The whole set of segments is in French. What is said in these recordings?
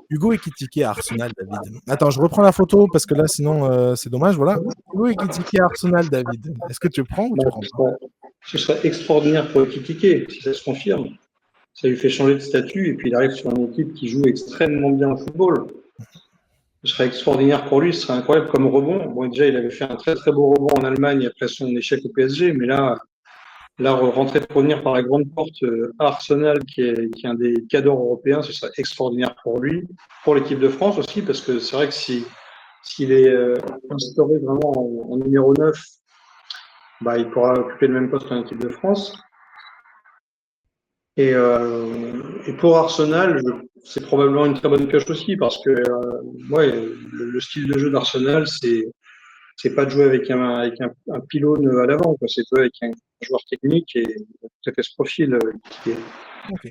Hugo Ekitike à Arsenal, David. Attends, je reprends la photo parce que là, sinon, c'est dommage. Voilà. Hugo Ekitike à Arsenal, David. Est-ce que tu prends ou tu Bon, prends pas? ce serait extraordinaire pour Ekitike, si ça se confirme. Ça lui fait changer de statut et puis il arrive sur une équipe qui joue extrêmement bien au football. Ce serait extraordinaire pour lui, ce serait incroyable comme rebond. Bon, déjà, il avait fait un très très beau rebond en Allemagne après son échec au PSG, mais là rentrer de revenir par la grande porte à Arsenal, qui est un des cadors européens, ce serait extraordinaire pour lui, pour l'équipe de France aussi, parce que c'est vrai que s'il est instauré vraiment en numéro 9, bah, il pourra occuper le même poste en équipe de France. Et pour Arsenal, c'est probablement une très bonne pioche aussi parce que ouais, le style de jeu d'Arsenal, c'est pas de jouer avec un pylône à l'avant, quoi. C'est de jouer avec un joueur technique et tout à fait ce profil qui est. Ok.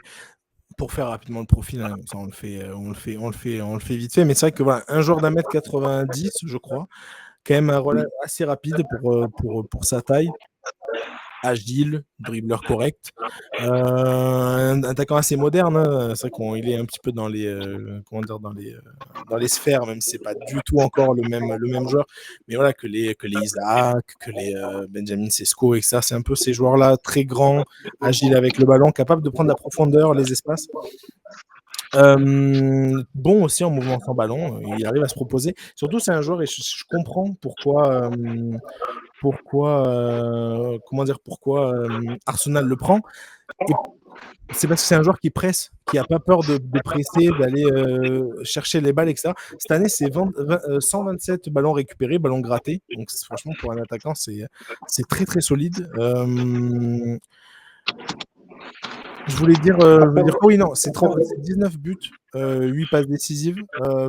Pour faire rapidement le profil, hein, ça on le fait vite fait. Mais c'est vrai que voilà, un joueur d'1 m 90, je crois, quand même assez rapide pour sa taille. Agile, dribbleur correct, un attaquant assez moderne. Hein. C'est vrai qu'il est un petit peu dans les, comment dire, dans les sphères, même si c'est pas du tout encore le même joueur. Mais voilà, que les Isaac, que les Benjamin Sesko, etc. C'est un peu ces joueurs-là, très grands, agiles avec le ballon, capables de prendre la profondeur, les espaces. Bon aussi en mouvement sans ballon, il arrive à se proposer. Surtout, c'est un joueur, et je comprends pourquoi Arsenal le prend. Et c'est parce que c'est un joueur qui presse, qui n'a pas peur de presser, d'aller chercher les balles, etc. Cette année, c'est 127 ballons récupérés, ballons grattés. Donc, franchement, pour un attaquant, c'est très, très solide. Je voulais dire quoi? Oui, non, c'est 19 buts, 8 passes décisives.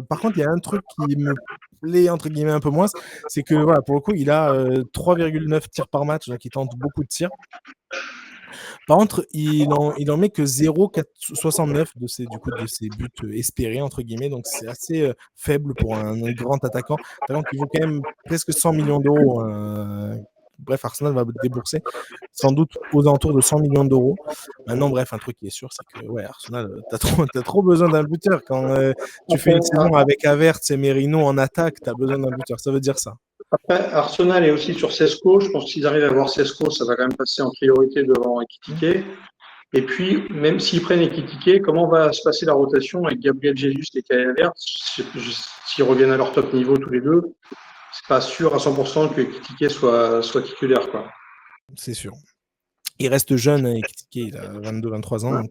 Par contre, il y a un truc qui me plaît, entre guillemets, un peu moins, c'est que, voilà, pour le coup, il a 3,9 tirs par match, donc il tente beaucoup de tirs. Par contre, il en met que 0,69 de ses buts espérés, entre guillemets, donc c'est assez faible pour un grand attaquant qui vaut quand même presque 100 millions d'euros. Bref, Arsenal va débourser sans doute aux alentours de 100 millions d'euros. Maintenant, bref, un truc qui est sûr, c'est que ouais, Arsenal, t'as trop besoin d'un buteur. Quand tu fais une saison avec Havertz et Merino en attaque, t'as besoin d'un buteur. Ça veut dire ça. Après, Arsenal est aussi sur Sesco. Je pense que s'ils arrivent à avoir Sesco, ça va quand même passer en priorité devant Ekitike. Et puis, même s'ils prennent Ekitike, comment va se passer la rotation avec Gabriel Jesus et Kai Havertz? S'ils reviennent à leur top niveau tous les deux, c'est pas sûr à 100% que Ekitike soit titulaire, quoi. C'est sûr. Il reste jeune, Ekitike, il a 22-23 ans, donc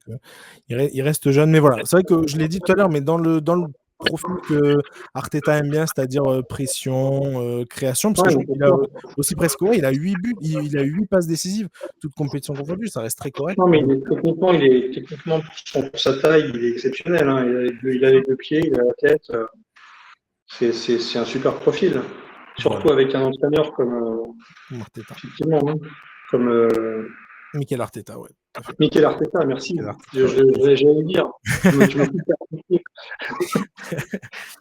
il reste jeune. Mais voilà, c'est vrai que je l'ai dit tout à l'heure, mais dans le profil que Arteta aime bien, c'est-à-dire pression, création, parce que je crois qu'il a aussi presque, ouais, il a 8 buts, il a 8 passes décisives, toute compétition confondue, ça reste très correct. Non, mais techniquement pour sa taille, il est exceptionnel. Hein. Il a les deux pieds, il a la tête. C'est un super profil. Surtout Voilà, avec un entraîneur comme Arteta. effectivement, hein, comme Mikel Arteta, ouais, tout à fait. Mikel Arteta, merci. Mikel Arteta, ouais. J'allais le dire. Je me suis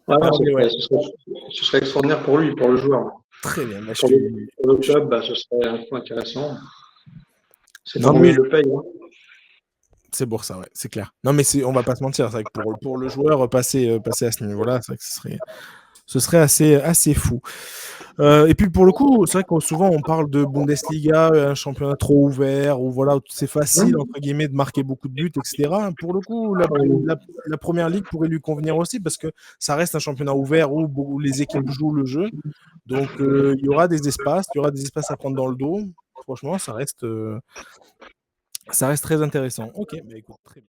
voilà, ce serait extraordinaire pour lui, pour le joueur. Très bien. Pour le club, bah, ce serait un peu intéressant. C'est pas Non, combien mais il le paye. Hein. c'est pour ça, ouais, c'est clair. Non, mais on va pas se mentir, c'est vrai que pour le joueur, passer à ce niveau-là, c'est vrai que ce serait assez fou. Et puis pour le coup, c'est vrai que souvent on parle de Bundesliga, un championnat trop ouvert, où voilà, c'est facile, entre guillemets, de marquer beaucoup de buts, etc. Pour le coup, la première ligue pourrait lui convenir aussi, parce que ça reste un championnat ouvert où les équipes jouent le jeu. Donc il y aura des espaces, à prendre dans le dos. Franchement, ça reste très intéressant. Ok, bah écoute, très bien.